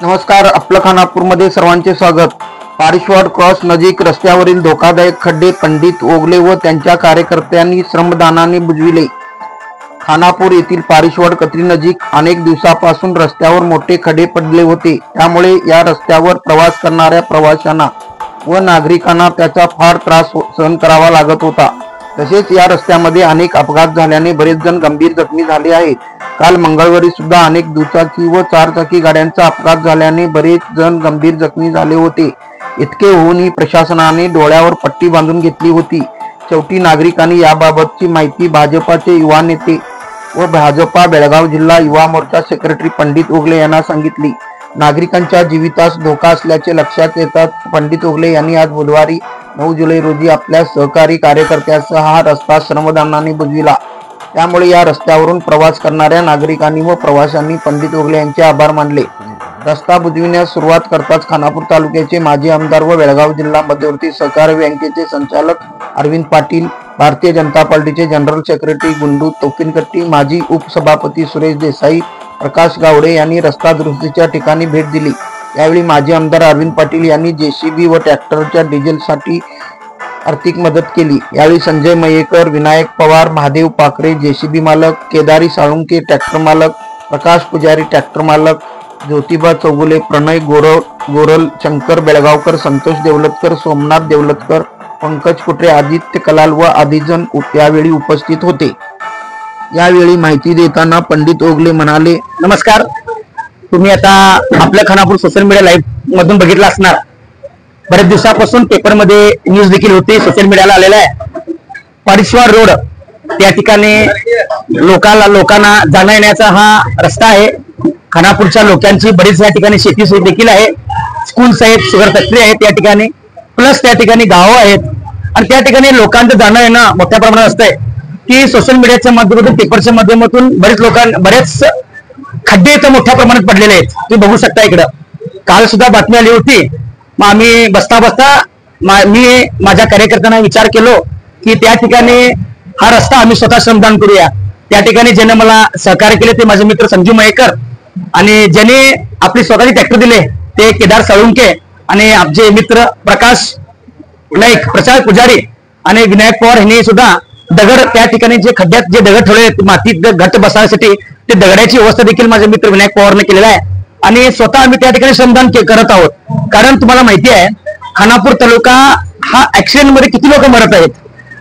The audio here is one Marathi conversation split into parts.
नमस्कार. आपलं खानापूरमध्ये सर्वांचे स्वागत. पारिश्वाड क्रॉस नजीक रस्त्यावरील धोकादायक खड्डे पंडित ओगले व त्यांच्या कार्यकर्त्यांनी श्रमदानाने बुजविले. खानापूर येथील पारिश्वाड कत्री नजीक अनेक दिवसापासून रस्त्यावर मोठे खड्डे पडले होते. त्यामुळे या रस्त्यावर प्रवास करणाऱ्या प्रवाशांना व नागरिकांना त्याचा फार त्रास सहन करावा लागत होता. तसेच या रस्त्यामध्ये अनेक अपघात झाल्याने बरेच जण गंभीर जखमी झाले आहेत. काल मंगळवारी सुद्धा अनेक दुचाकी व चारचाकी गाड्यांचा अपघात झाल्याने बरेच जण गंभीर जखमी झाले होते. इतके होऊनही प्रशासनाने डोळ्यावर पट्टी बांधून घेतली होती. शेवटी नागरिकांनी याबाबतची माहिती भाजपाचे युवा नेते व भाजपा बेळगाव जिल्हा युवा मोर्चा सेक्रेटरी पंडित ओगले यांना सांगितली. नागरिकांच्या जीवितास धोका असल्याचे लक्षात येतात पंडित ओगले यांनी आज बुधवारी 9 जुलै रोजी आपल्या सहकारी कार्यकर्त्यासह हा रस्ता श्रमदानाने बुजविला. त्यामुळे या रस्त्यावरून प्रवास करणाऱ्या नागरिकांनी व प्रवाशांनी पंडित ओगले यांचे आभार मानले. रस्ता बुजविण्यास सुरुवात करताच खानापूर तालुक्याचे माजी आमदार व बेळगाव जिल्हा मध्यवर्ती सहकारी बँकेचे संचालक अरविंद पाटील, भारतीय जनता पार्टीचे जनरल सेक्रेटरी गुंडू तोफिनकट्टी, माजी उपसभापती सुरेश देसाई, प्रकाश गावडे यांनी रस्ता दुरुस्तीच्या ठिकाणी भेट दिली. यावेळी माजी आमदार अरविंद पाटील यांनी जेसीबी व ट्रॅक्टरच्या डिझेलसाठी आर्थिक मदत केली. यावेळी संजय मयेकर, विनायक पवार, महादेव पाखरे जेसीबी मालक, केदारी साळुंके ट्रॅक्टर मालक, प्रकाश पुजारी ट्रॅक्टर मालक, ज्योतिबा चौगुले, प्रणय गोरल, शंकर बेळगावकर, संतोष देवलतकर, सोमनाथ देवलतकर, पंकज कुटरे, आदित्य कलाल व आदी जण यावेळी उपस्थित होते. यावेळी माहिती देताना पंडित ओगले म्हणाले, नमस्कार. तुम्ही आता आपल्या खानापूर सोशल मीडिया लाईव्ह मधून बघितलं असणार. बरेच दिवसापासून पेपरमध्ये न्यूज देखील होती, सोशल मीडियाला आलेला आहे. पारिश्वाड रोड त्या ठिकाणी लोकांना जाण्या येण्याचा हा रस्ता आहे. खानापूरच्या लोकांची बरीच या ठिकाणी शेती देखील आहे, स्कूल्स आहेत, शुगर फॅक्टरी आहेत त्या ठिकाणी, प्लस त्या ठिकाणी गावं आहेत. आणि त्या ठिकाणी लोकांचं जाणं येणं मोठ्या प्रमाणात असतंय की सोशल मीडियाच्या माध्यमातून, पेपरच्या माध्यमातून बरेच खड्डे इथं मोठ्या प्रमाणात पडलेले आहेत. तुम्ही बघू शकता इकडं. काल सुद्धा बातमी आली होती. मग आम्ही बसता मी माझ्या कार्यकर्त्यांना विचार केलो की त्या ठिकाणी हा रस्ता आम्ही स्वतः श्रमदान करूया. त्या ठिकाणी ज्याने मला सहकार्य केले ते माझे मित्र संजू मयेकर, आणि ज्याने आपले स्वतःचे ट्रॅक्टर दिले ते केदार साळुंके, आणि आमचे मित्र प्रकाश नाईक, प्रसाद पुजारी आणि विनायक पवार यांनी सुद्धा दगड त्या ठिकाणी जे खड्ड्यात जे दगड ठेवले मातीत घट्ट बसण्यासाठी, ते दगडाची व्यवस्था देखील माझे मित्र विनायक पवारने केलेला आहे. आणि स्वतः आम्ही त्या ठिकाणी श्रमदान करत आहोत. कारण तुम्हाला माहिती आहे खानापूर तालुका हा ऍक्सिडेंट मध्ये किती लोक मरत आहेत.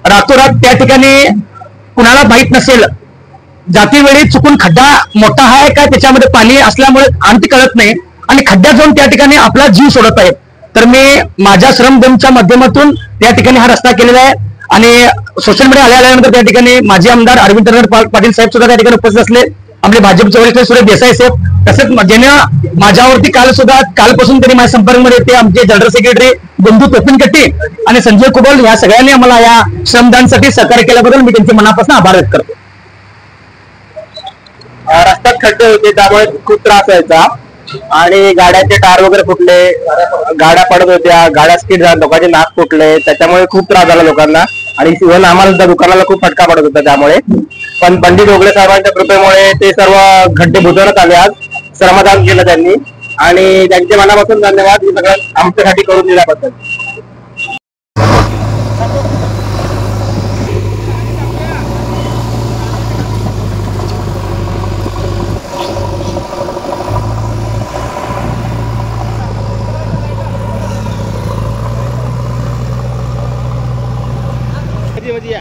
रातोरात त्या ठिकाणी कुणाला माहित नसेल, जातीवेळी चुकून खड्डा मोठा आहे काय त्याच्यामध्ये पाणी असल्यामुळे आणखी कळत नाही आणि खड्ड्यात जाऊन त्या ठिकाणी आपला जीव सोडत आहेत. तर मी माझ्या श्रमदानच्या माध्यमातून त्या ठिकाणी हा रस्ता केलेला आहे. आणि सोशल मीडिया आल्यानंतर त्या ठिकाणी माजी आमदार अरविंद पाटील साहेब सुद्धा त्या ठिकाणी उपस्थित असले, आपले भाजपचे वरिष्ठ सुरेश देसाई साहेब, तसेच ज्याने माझ्यावरती कालपासून त्यांनी माझ्या संपर्कमध्ये ते आमचे जनरल सेक्रेटरी गुंडू तोफिनकट्टी आणि संजय कुबल या सगळ्यांनी आम्हाला या श्रमदानसाठी सहकार्य केल्याबद्दल मी त्यांचे मनापासून आभार व्यक्त करतो. रस्त्यात खड्डे होते त्यामुळे खूप त्रास व्हायचा आणि गाड्यांचे टायर वगैरे फुटले, गाड्या पडत होत्या, गाड्या स्किड झाल्या, लोकांचे नाक फुटले, त्याच्यामुळे खूप त्रास झाला लोकांना. आणि इव्हन आम्हाला सुद्धा दुकानाला खूप फटका पडत होता त्यामुळे. पण पंडित ओगले साहेबांच्या कृपेमुळे ते सर्व खड्डे बुजवण्यात आले. आज श्रमदान केलं त्यांनी आणि त्यांचे मनापासून धन्यवाद हे सगळं आमच्यासाठी करून दिल्याबद्दल. या